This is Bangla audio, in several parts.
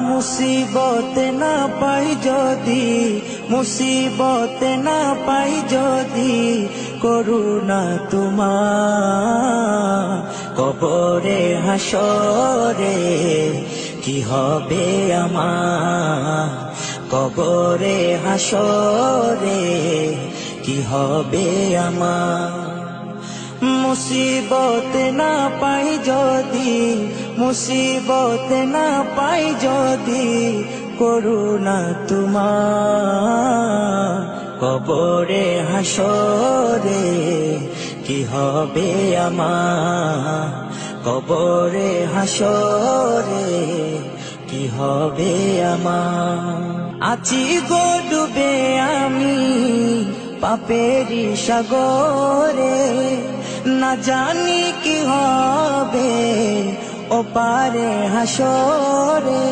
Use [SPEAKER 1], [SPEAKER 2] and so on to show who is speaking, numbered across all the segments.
[SPEAKER 1] মুসিবত না পাই যদি, মুসিবত না পাই যদি, করুণা তোমার কবরে হাসরে কি হবে আমার, কবরে হাসরে কি হবে আমার। মুসিবত না পাই যদি, মুসিবত না পাই যদি, করুণা তোমার কবরে হাসরে কি হবে আমার, কবরে হাসরে কি হবে আমার। আছি গো ডুবে আমি পাপেরি সাগরে, না জানি কি হবে ওপারে হাসরে।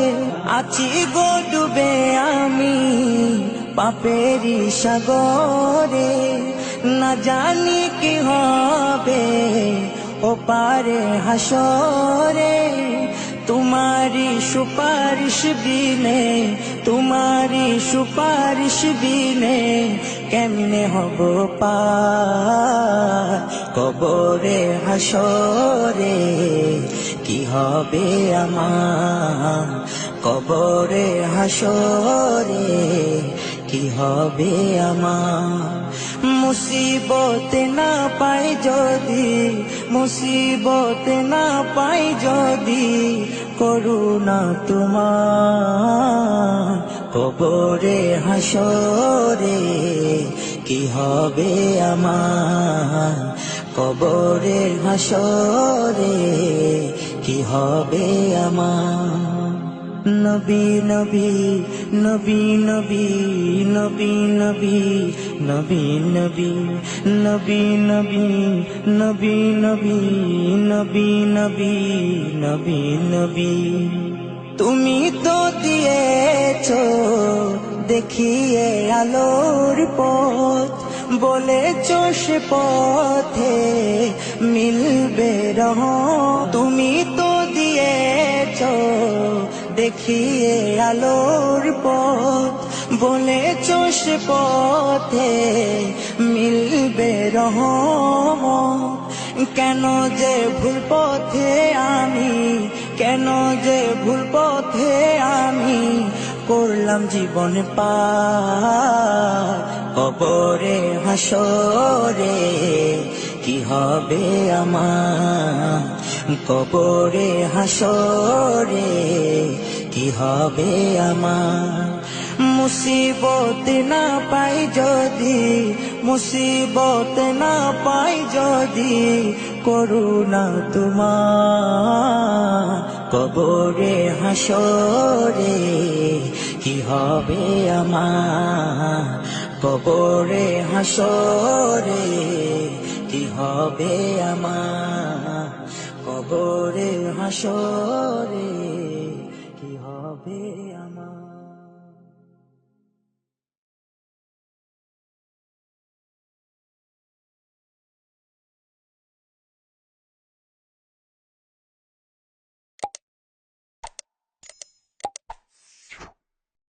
[SPEAKER 1] আছি গো ডুবে আমি পাপেরি সাগরে, না জানি কি হবে ওপারে হাসরে। তোমারি সুপারিশ বিনে, তোমারি সুপারিশ বিনে কেমনে হব পার, কবরে হাসরে কি হবে আমার, কবরে হাসরে কি হবে আমার। মুসিবত না পাই যদি, মুসিবত না পাই যদি, করুণা তোমার কবরে হাসরে কি হবে আমার, কবরে হাসরে কি হবে আমার। নবী নবী নবী নবী নবী নবী নবী নবী নবী নবী নবী নবী নবী নবী নবী নবী। তুমি তো দিয়েছো দেখিয়ে আলোর পথ, বলেছো সে পথে মিলবে রহমত। তুমি তো দিয়েছো দেখিয়ে আলোর পথ, বলেছো সে পথে মিলবে রহমত। কেন যে ভুল পথে আমি, কেন যে ভুল পথে আমি করলাম জীবন পার, কবরে হাসরে কি হবে আমার, কবরে হাসরে কি হবে আমার। মুসিবত না পাই যদি, মুসিবত না পাই যদি, করুণা তোমার কবরে হাসরে কি হবে আমার, কবরে হাসরে কি হবে আমার, কবরে হাসরে কি হবে।